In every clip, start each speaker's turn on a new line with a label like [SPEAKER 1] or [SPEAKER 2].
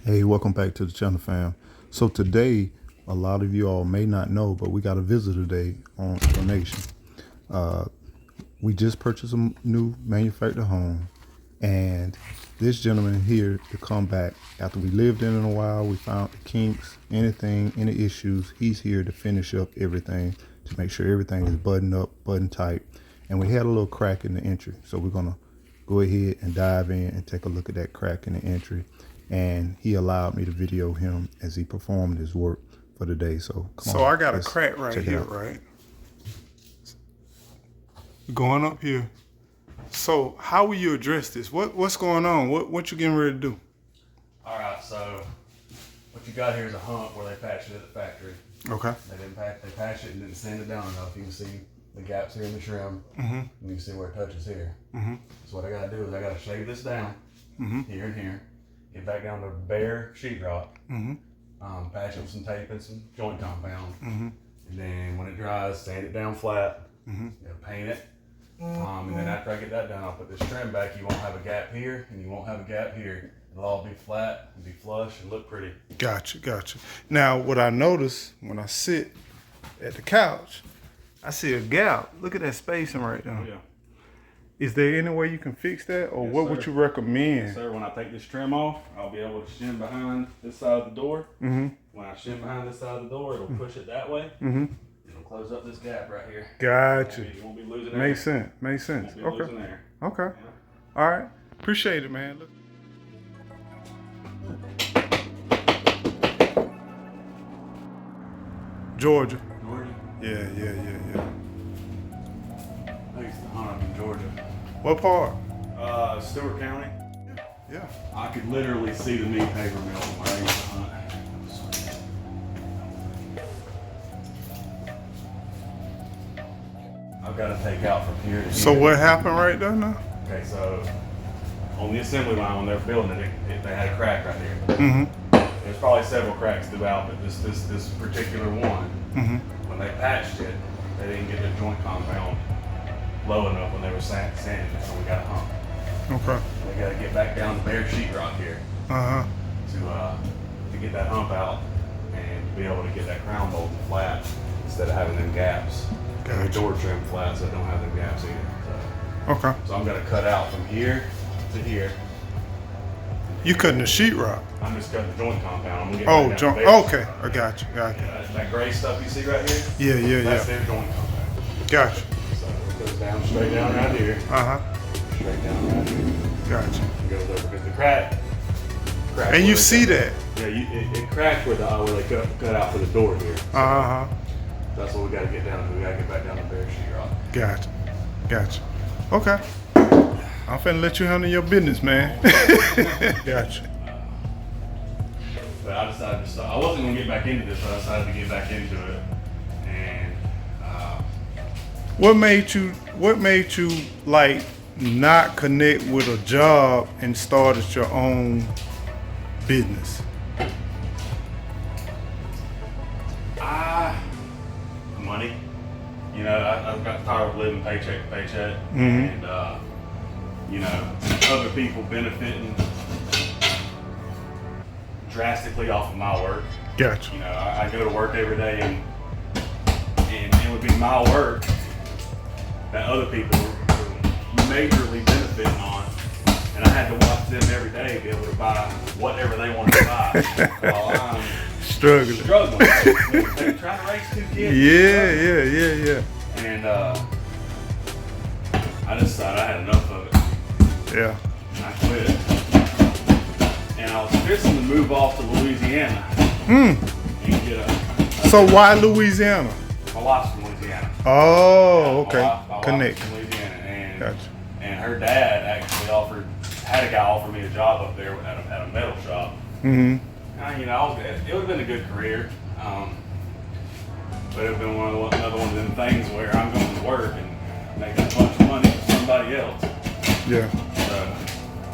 [SPEAKER 1] Hey, welcome back to the channel, fam. So today, a lot of you all may not know, but we got a visitor today on donation. We just purchased a new manufactured home, and this gentleman here to come back after we lived in it a while. We found the kinks, any issues. He's here to finish up everything, to make sure everything is buttoned up, buttoned tight. And we had a little crack in the entry, so we're gonna go ahead and dive in and take a look at that crack in the entry. And he allowed me to video him as he performed his work for the day. So come on.
[SPEAKER 2] So I got a crack right here, right? Going up here. So how will you address this? What's going on? What you getting ready to do?
[SPEAKER 3] All right, so what you got here is a hump where they patched it at the factory.
[SPEAKER 2] Okay.
[SPEAKER 3] They patched it and didn't sand it down enough. You can see the gaps here in the trim. And you can see where it touches here. So what I got to do is I got to shave this down here and here. Get back down to bare sheetrock. Patch it with some tape and some joint compound. And then when it dries, sand it down flat. Paint it. And then after I get that done, I'll put this trim back. You won't have a gap here, and you won't have a gap here. It'll all be flat and be flush and look pretty.
[SPEAKER 2] Gotcha. Now, what I notice when I sit at the couch, I see a gap. Look at that spacing right there.
[SPEAKER 3] Oh, yeah.
[SPEAKER 2] Is there any way you can fix that, or
[SPEAKER 3] Yes,
[SPEAKER 2] what
[SPEAKER 3] sir.
[SPEAKER 2] would you recommend?
[SPEAKER 3] Yes, sir. When I take this trim off, I'll be able to shim behind this side of the door. When I shim behind this side of the door, it'll push it that way. It'll close up this gap right here.
[SPEAKER 2] Gotcha.
[SPEAKER 3] You won't be losing air.
[SPEAKER 2] Makes sense.
[SPEAKER 3] Won't be
[SPEAKER 2] Okay.
[SPEAKER 3] losing air.
[SPEAKER 2] Okay.
[SPEAKER 3] Yeah.
[SPEAKER 2] All right. Appreciate it, man. Look. Georgia.
[SPEAKER 3] Georgia?
[SPEAKER 2] Yeah.
[SPEAKER 3] I used to hunt up in Georgia.
[SPEAKER 2] What part?
[SPEAKER 3] Stewart County.
[SPEAKER 2] Yeah.
[SPEAKER 3] I could literally see the meat paper mill from where I used to hunt. I've got to take out from here to
[SPEAKER 2] So
[SPEAKER 3] here.
[SPEAKER 2] what happened right there now?
[SPEAKER 3] Okay, so on the assembly line when they were building it, they had a crack right here. There's probably several cracks throughout, but this particular one, when they patched it, they didn't get the joint compound low enough when they were sanding it, so we got a hump.
[SPEAKER 2] Okay.
[SPEAKER 3] We got to get back down to bare sheetrock here to get that hump out and be able to get that crown molded flat instead of having them gaps. And the door trim flat so it don't have them gaps either.
[SPEAKER 2] Okay.
[SPEAKER 3] So I'm gonna cut out from here to here.
[SPEAKER 2] You cutting the sheetrock?
[SPEAKER 3] I'm just cutting the joint compound. I'm gonna get
[SPEAKER 2] Oh,
[SPEAKER 3] back down
[SPEAKER 2] joint.
[SPEAKER 3] to bare.
[SPEAKER 2] Okay. I got you.
[SPEAKER 3] That gray stuff you see right here?
[SPEAKER 2] Yeah.
[SPEAKER 3] That's their joint compound.
[SPEAKER 2] Gotcha.
[SPEAKER 3] So it goes down straight down right here. Straight down right here.
[SPEAKER 2] Gotcha.
[SPEAKER 3] It goes over because the crack.
[SPEAKER 2] And you see that?
[SPEAKER 3] Yeah, it cracked where they cut out for the door here. So that's what we got to get down to. We got to get back down to bare sheetrock.
[SPEAKER 2] Gotcha. Okay. I'm finna let you handle your business, man. Gotcha.
[SPEAKER 3] But I decided to start. I wasn't gonna get back into this, but I decided to get back into it. And
[SPEAKER 2] What made you like not connect with a job and started your own business?
[SPEAKER 3] money. You know, I got tired of living paycheck to paycheck, and you know, other people benefiting drastically off of my work.
[SPEAKER 2] Gotcha.
[SPEAKER 3] You know, I go to work every day, and it would be my work that other people were majorly benefiting on, and I had to watch them every day be able to buy whatever they wanted to buy while I'm
[SPEAKER 2] Struggling.
[SPEAKER 3] They trying to raise two kids.
[SPEAKER 2] Yeah.
[SPEAKER 3] And I just decided I had enough of it.
[SPEAKER 2] Yeah.
[SPEAKER 3] And I quit. And I was fixing to move off to Louisiana. And get a
[SPEAKER 2] So why Louisiana?
[SPEAKER 3] my wife's from Louisiana.
[SPEAKER 2] Oh,
[SPEAKER 3] My
[SPEAKER 2] okay.
[SPEAKER 3] wife's
[SPEAKER 2] Connect.
[SPEAKER 3] from Louisiana. And,
[SPEAKER 2] Gotcha.
[SPEAKER 3] and her dad actually had a guy offer me a job up there at a metal shop. You know, it would have been a good career, but it would have been another one of them things where I'm going to work and make a bunch of money for somebody else.
[SPEAKER 2] Yeah.
[SPEAKER 3] So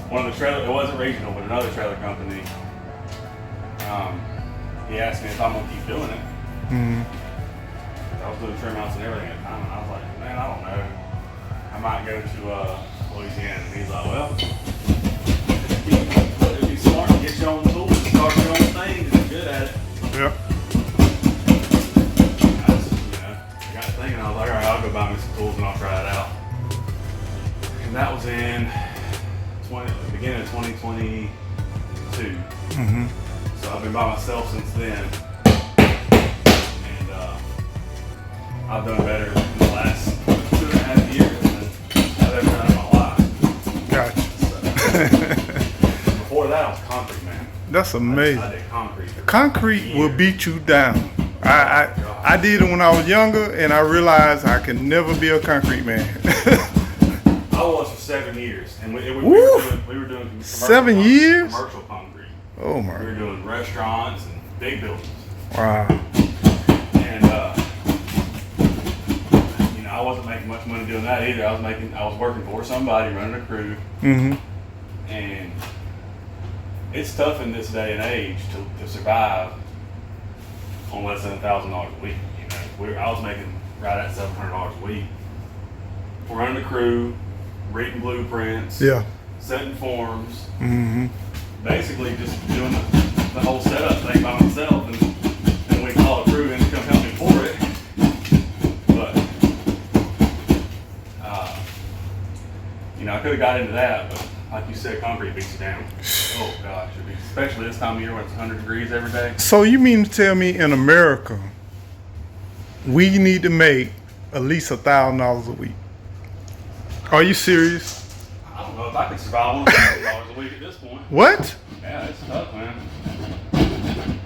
[SPEAKER 3] one of the trailer, it wasn't regional, but another trailer company, he asked me if I'm going to keep doing it. I was doing trim outs and everything at the time, and I was like, man, I don't know. I might go to Louisiana. And he's like, well, it'd be smart to get your own tools and start been by myself since then, and I've done better in the last 2.5 years than I've ever done in my life.
[SPEAKER 1] Gotcha.
[SPEAKER 3] So, before that, I was concrete man.
[SPEAKER 1] That's amazing.
[SPEAKER 3] I did concrete.
[SPEAKER 1] Concrete will beat you down. I did it when I was younger, and I realized I can never be a concrete man.
[SPEAKER 3] I was for 7 years, and we were doing commercial
[SPEAKER 1] 7 years?
[SPEAKER 3] Commercial concrete.
[SPEAKER 1] Oh
[SPEAKER 3] We
[SPEAKER 1] my.
[SPEAKER 3] were doing restaurants and big buildings,
[SPEAKER 1] Wow.
[SPEAKER 3] and you know, I wasn't making much money doing that either. I was working for somebody, running a crew,
[SPEAKER 1] Mm-hmm.
[SPEAKER 3] and it's tough in this day and age to survive on less than $1,000 a week. You know, I was making right at $700 a week. We're running a crew, reading blueprints,
[SPEAKER 1] Yeah.
[SPEAKER 3] setting forms,
[SPEAKER 1] Mm-hmm.
[SPEAKER 3] basically just doing the whole setup thing by myself, and we call a crew in to come help me for it. But you know, I could have got into that, but like you said, concrete beats you down. Oh gosh, especially this time of year when it's 100 degrees every day.
[SPEAKER 1] So you mean to tell me in America, we need to make at least $1,000 a week? Are you serious?
[SPEAKER 3] I don't know if I could survive on $1,000 a week at this point.
[SPEAKER 1] What?
[SPEAKER 3] Yeah, it's tough, man.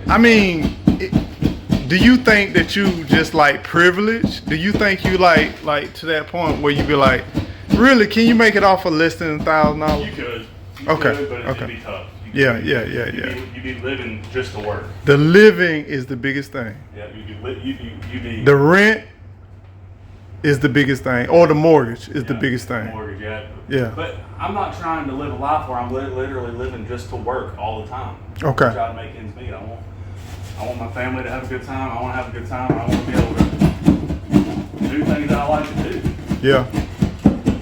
[SPEAKER 1] I mean, do you think that you just like privileged? Do you think you like to that point where you be like, really, can you make it off for less than
[SPEAKER 3] You
[SPEAKER 1] $1,000?
[SPEAKER 3] could. You
[SPEAKER 1] Okay,
[SPEAKER 3] could, but
[SPEAKER 1] okay.
[SPEAKER 3] it'd be tough.
[SPEAKER 1] Yeah.
[SPEAKER 3] You'd be living just to work.
[SPEAKER 1] The living is the biggest thing.
[SPEAKER 3] Yeah, you'd be
[SPEAKER 1] The rent is the biggest thing, or the mortgage is the biggest thing.
[SPEAKER 3] Mortgage, yeah.
[SPEAKER 1] Yeah.
[SPEAKER 3] But I'm not trying to live a life where I'm literally living just to work all the time.
[SPEAKER 1] Okay.
[SPEAKER 3] I try to make ends meet. I want my family to have a good time. I want to have a good time. I want to be able to do things that I like to do.
[SPEAKER 1] Yeah.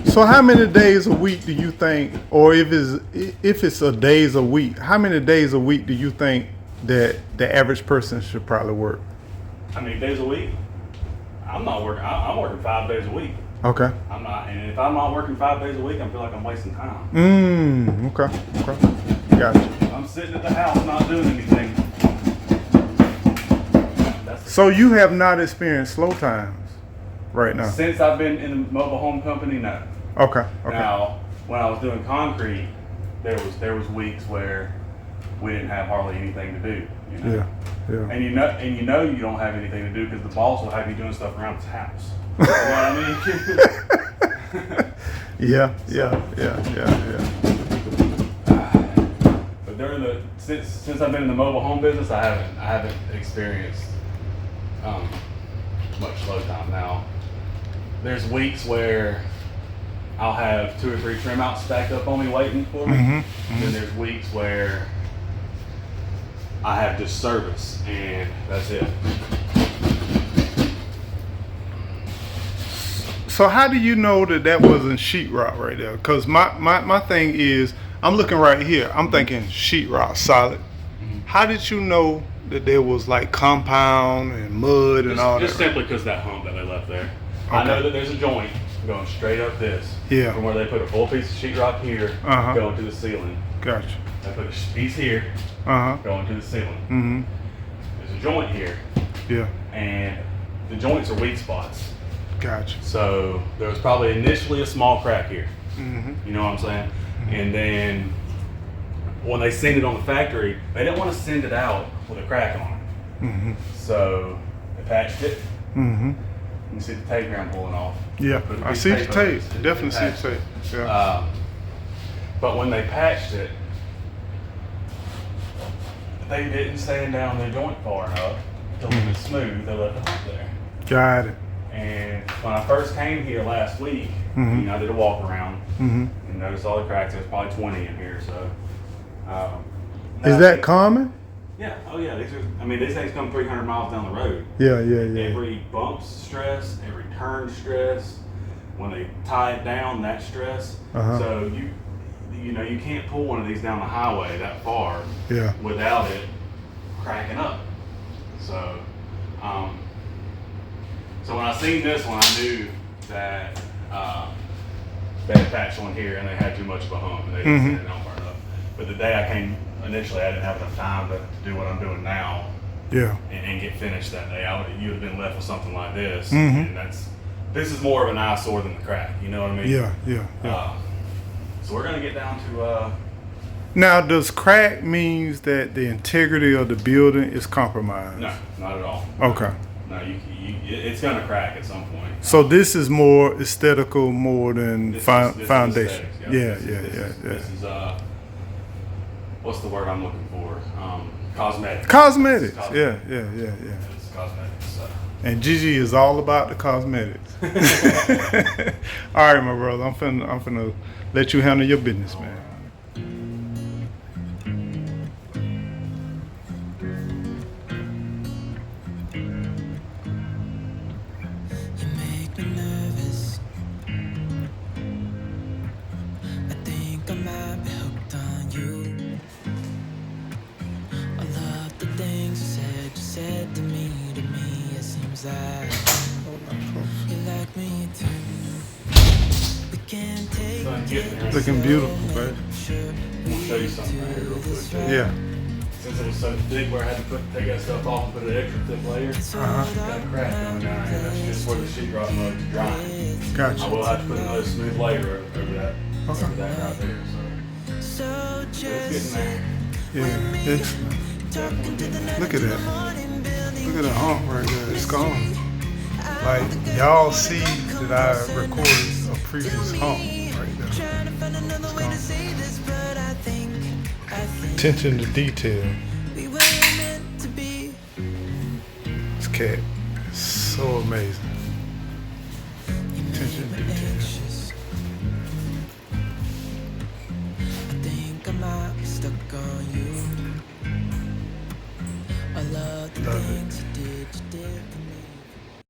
[SPEAKER 1] So how many days a week do you think, or if it's a days a week, how many days a week do you think that the average person should probably work?
[SPEAKER 3] How many days a week? I'm not working. I'm working 5 days a week.
[SPEAKER 1] Okay.
[SPEAKER 3] I'm not, and if I'm not working 5 days a week, I feel like I'm wasting time.
[SPEAKER 1] Okay. Gotcha.
[SPEAKER 3] If I'm sitting at the house not doing anything.
[SPEAKER 1] So you have not experienced slow times right now?
[SPEAKER 3] Since I've been in the mobile home company, no.
[SPEAKER 1] Okay.
[SPEAKER 3] Now, when I was doing concrete, there was weeks where we didn't have hardly anything to do. You know?
[SPEAKER 1] Yeah.
[SPEAKER 3] And you know you don't have anything to do because the boss will have you doing stuff around his house. You know what I mean?
[SPEAKER 1] Yeah.
[SPEAKER 3] But since I've been in the mobile home business, I haven't experienced much slow time. Now, there's weeks where I'll have 2 or 3 trim outs stacked up on me waiting for me. Then there's weeks where I have just service and that's it.
[SPEAKER 1] So how do you know that wasn't sheetrock right there? Because my thing is, I'm looking right here. I'm thinking sheetrock, solid. How did you know that there was like compound and mud and all
[SPEAKER 3] Just
[SPEAKER 1] that?
[SPEAKER 3] simply because that hump that they left there.
[SPEAKER 1] Okay.
[SPEAKER 3] I know that there's a joint going straight up this.
[SPEAKER 1] Yeah.
[SPEAKER 3] From where they put a full piece of sheetrock here,
[SPEAKER 1] Uh-huh.
[SPEAKER 3] going to the ceiling.
[SPEAKER 1] Gotcha.
[SPEAKER 3] They put a piece here,
[SPEAKER 1] Uh-huh.
[SPEAKER 3] going to the ceiling.
[SPEAKER 1] Mm-hmm.
[SPEAKER 3] There's a joint here,
[SPEAKER 1] Yeah.
[SPEAKER 3] and the joints are weak spots.
[SPEAKER 1] Gotcha.
[SPEAKER 3] So there was probably initially a small crack here.
[SPEAKER 1] Mm-hmm.
[SPEAKER 3] You know what I'm saying? And then when they send it on the factory, they didn't want to send it out with a crack on it.
[SPEAKER 1] Mm-hmm.
[SPEAKER 3] So they patched it.
[SPEAKER 1] Mm-hmm.
[SPEAKER 3] You can see the tape ground pulling off.
[SPEAKER 1] Yeah.
[SPEAKER 3] Put a
[SPEAKER 1] I
[SPEAKER 3] piece
[SPEAKER 1] see
[SPEAKER 3] of
[SPEAKER 1] the
[SPEAKER 3] tape over
[SPEAKER 1] tape.
[SPEAKER 3] it.
[SPEAKER 1] Definitely see
[SPEAKER 3] Patched
[SPEAKER 1] the
[SPEAKER 3] it.
[SPEAKER 1] tape. Yeah.
[SPEAKER 3] But when they patched it, they didn't sand down the joint far enough to leave it smooth. They left it up there.
[SPEAKER 1] Got it.
[SPEAKER 3] And when I first came here last week,
[SPEAKER 1] Mhm.
[SPEAKER 3] you know, I did a walk around
[SPEAKER 1] Mm-hmm.
[SPEAKER 3] and noticed all the cracks. There's probably 20 in here. So,
[SPEAKER 1] Is that common?
[SPEAKER 3] Yeah. Oh yeah. These things come 300 miles down the road.
[SPEAKER 1] Yeah.
[SPEAKER 3] Every bump's stress, every turn stress. When they tie it down, that stress.
[SPEAKER 1] Uh-huh.
[SPEAKER 3] So you know, you can't pull one of these down the highway that far
[SPEAKER 1] Yeah.
[SPEAKER 3] without it cracking up. So, so when I seen this one, I knew that they had patched one here and they had too much of a hump and they didn't sand it down far enough. But the day I came initially I didn't have enough time to do what I'm doing now
[SPEAKER 2] Yeah.
[SPEAKER 3] and get finished that day. You would have been left with something like this,
[SPEAKER 2] Mm-hmm.
[SPEAKER 3] and this is more of an eyesore than the crack. You know what I mean?
[SPEAKER 2] Yeah.
[SPEAKER 3] So we're gonna get down to.
[SPEAKER 2] Now, does crack means that the integrity of the building is compromised?
[SPEAKER 3] No, not at all.
[SPEAKER 2] Okay.
[SPEAKER 3] No, it's gonna crack at some point.
[SPEAKER 2] So this is more aesthetical more than
[SPEAKER 3] This is
[SPEAKER 2] foundation.
[SPEAKER 3] aesthetics,
[SPEAKER 2] This
[SPEAKER 3] is what's the word I'm looking for? Cosmetics.
[SPEAKER 2] Cosmetics.
[SPEAKER 3] It's
[SPEAKER 2] Yeah.
[SPEAKER 3] It's cosmetics. So.
[SPEAKER 2] And Gigi is all about the cosmetics. All right, my brother. I'm finna let you handle your business, man.
[SPEAKER 4] You make me nervous. I think I might be hooked on you. I love the things you said to me. It seems like you like me too. We can take it.
[SPEAKER 2] Looking beautiful, baby.
[SPEAKER 3] I'm gonna show you something right here real quick.
[SPEAKER 2] Yeah.
[SPEAKER 3] Since it was so thick where I had to take that stuff off and put an extra thick layer, got a crack coming down here. That's just where the sheetrock mud is drying. I
[SPEAKER 2] Gotcha.
[SPEAKER 3] will have to put another smooth layer over that
[SPEAKER 2] Okay.
[SPEAKER 3] right there. So it's getting there.
[SPEAKER 2] Yeah. Excellent. Look at that. Look at the hump right there. It's gone. Like y'all see that I recorded a previous hump right there. It's gone. Attention to detail. This cat is so amazing. Attention to detail.
[SPEAKER 4] I think I might be stuck on you. I love the
[SPEAKER 2] Love it.
[SPEAKER 4] things you did for me.